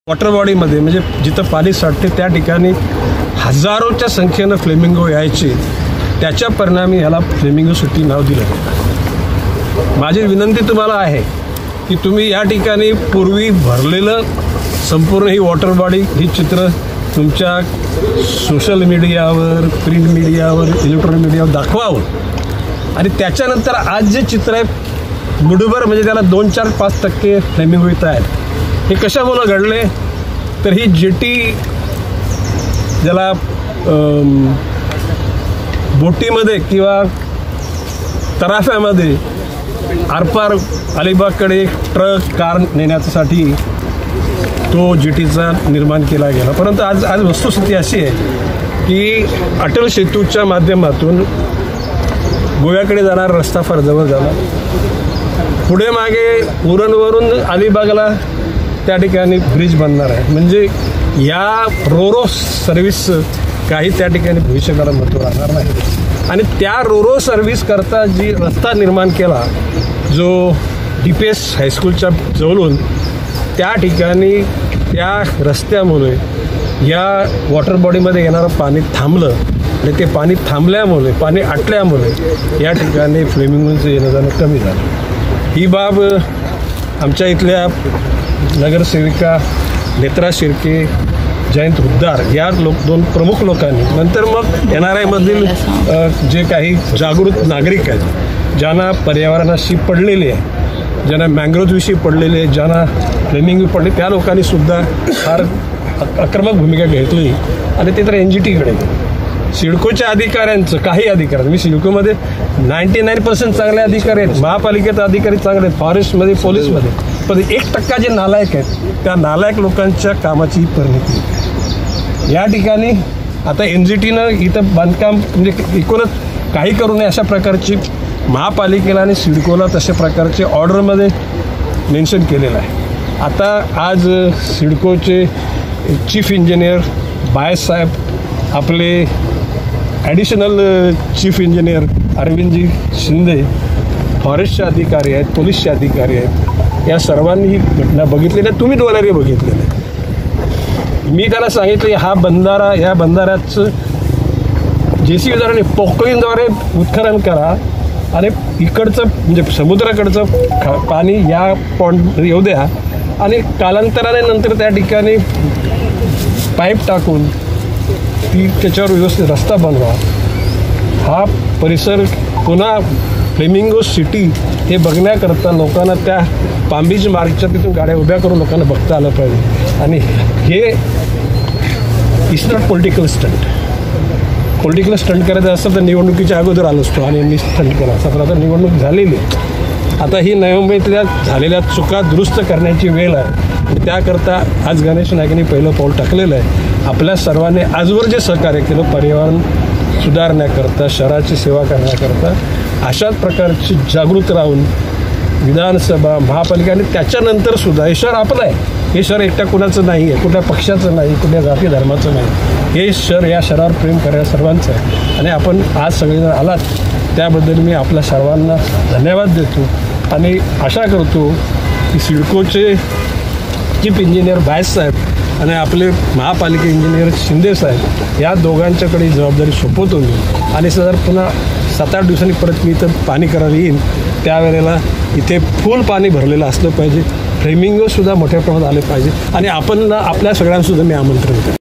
Water बॉडीमध्ये म्हणजे जिथं पाणी साठते त्या ठिकाणी हजारोच्या संख्येनं फ्लेमिंगो यायचे, त्याच्या परिणामी याला फ्लेमिंगो सिटी नाव दिलं गेलं। माझी विनंती तुम्हाला आहे की तुम्ही या ठिकाणी पूर्वी भरलेलं संपूर्ण ही वॉटर बॉडी ही चित्र तुमच्या सोशल मीडियावर, प्रिंट मीडियावर, इलेक्ट्रॉनिक मीडियावर दाखवावं आणि त्याच्यानंतर आज जे चित्र आहे मुठभर म्हणजे त्याला 2-4-5% फ्लेमिंगो येत आहेत। हे कशामुळे घडले तर ही जेटी ज्याला बोटीमध्ये किंवा तराफ्यामध्ये आरपार अलिबागकडे ट्रक कार नेण्यासाठी तो जेटीचा निर्माण केला गेला। परंतु आज वस्तुस्थिती अशी आहे की अटल सेतूच्या माध्यमातून गोव्याकडे जाणारा रस्ता फार जवळ झाला, पुढे मागे उरणवरून अलिबागला त्या ठिकाणी ब्रिज बनणार आहे। म्हणजे या रोरो सर्व्हिस काही त्या ठिकाणी भविष्यकाळात महत्त्व राहणार नाही आणि त्या रोरो सर्व्हिस करता जी रस्ता निर्माण केला जो DPS हायस्कूलच्या जवळून, त्या ठिकाणी त्या रस्त्यामुळे या वॉटर बॉडीमध्ये येणारं पाणी थांबलं आणि ते पाणी थांबल्यामुळे, पाणी आटल्यामुळे या ठिकाणी फ्लेमिंगोचं येणं जाणं कमी झालं। ही बाब आमच्या इथल्या नगरसेविका नेत्रा शिर्के, जयंत हुद्दार या दोन प्रमुख लोकांनी, नंतर मग NRIमधील जे काही जागृत नागरिक आहेत, ज्यांना पर्यावरणाशी पडलेले आहे, ज्यांना मँग्रोव्हविषयी पडलेले आहे, ज्यांना फ्लेमिंग पडले, त्या लोकांनी सुद्धा फार आक्रमक भूमिका घेतली आणि ते तर NGTकडे सिडकोच्या अधिकाऱ्यांचं, काही अधिकारी, मी सिडकोमध्ये 99% चांगले अधिकारी आहेत, महापालिकेत अधिकारी चांगले आहेत, फॉरेस्टमध्ये, पोलीसमध्ये, पण 1% जे नालायक आहेत त्या नालायक लोकांच्या कामाची परिणिती या ठिकाणी आता NGTनं इथं बांधकाम म्हणजे एकूणच काही करू नये अशा प्रकारची महापालिकेला आणि सिडकोला तशा प्रकारचे ऑर्डरमध्ये मेन्शन केलेलं आहे। आता आज सिडकोचे चीफ इंजिनियर बायसाहेब, आपले additional chief engineer Arvindji Shinde, फॉरेस्टचे अधिकारी आहेत, पोलीसचे अधिकारी आहेत, या सर्वांनी ही घटना बघितलेली आहे। तुम्ही दोघांनी बघितलेलं आहे। मी त्याला सांगितलं हा बंधारा, या बंधाऱ्याचं JCBद्वारे पोकळींद्वारे उत्खनन करा आणि इकडचं म्हणजे समुद्राकडचं पाणी या पॉइंट येऊ द्या आणि कालांतराने नंतर त्या ठिकाणी पाईप टाकून त्याच्यावर व्यवस्थित रस्ता बनवा। हा परिसर पुन्हा फ्लेमिंगो सिटी हे बघण्याकरता लोकांना त्या पामबीच मार्गच्या तिथून गाड्या उभ्या करून लोकांना बघता आलं पाहिजे आणि हे is not political stunt. Political stunt करायचं असतं तर निवडणुकीच्या अगोदर आलो असतो आणि मी स्टंट केला असता, पण आता निवडणूक झालेली, आता ही नोव्हेंबरमधल्या झालेल्या चुका दुरुस्त करण्याची वेळ आहे। त्याकरता आज गणेश नाईकांनी पहिलं पाऊल टाकलेलं आहे। आपल्या सर्वांनी आजवर जे सहकार्य केलं पर्यावरण सुधारण्याकरता, शहराची सेवा करण्याकरता, अशाच प्रकारची जागृत राहून विधानसभा, महापालिका आणि त्याच्यानंतर सुद्धा हे शहर आपलं आहे, हे शहर एकट्या कुणाचं नाही आहे, कुठल्या पक्षाचं नाही, कुठल्या जाती धर्माचं नाही, हे शहर या शहरावर प्रेम करायला सर्वांचं आहे आणि आपण आज सगळेजण आलात त्याबद्दल मी आपल्या सर्वांना धन्यवाद देतो आणि आशा करतो की सिडकोचे चीफ इंजिनियर बायसाहेब आणि आपले महापालिका इंजिनियर शिंदे साहेब या दोघांच्याकडे जबाबदारी सोपवतो मी आणि सर पुन्हा 7-8 दिवसांनी परत मी इथं पाणी करायला येईन, त्यावेळेला इथे फुल पाणी भरलेलं असलं पाहिजे, फ्लेमिंगोसुद्धा मोठ्या प्रमाणात आले पाहिजे आणि आपण आपल्या सगळ्यांसुद्धा मी आमंत्रण करतो।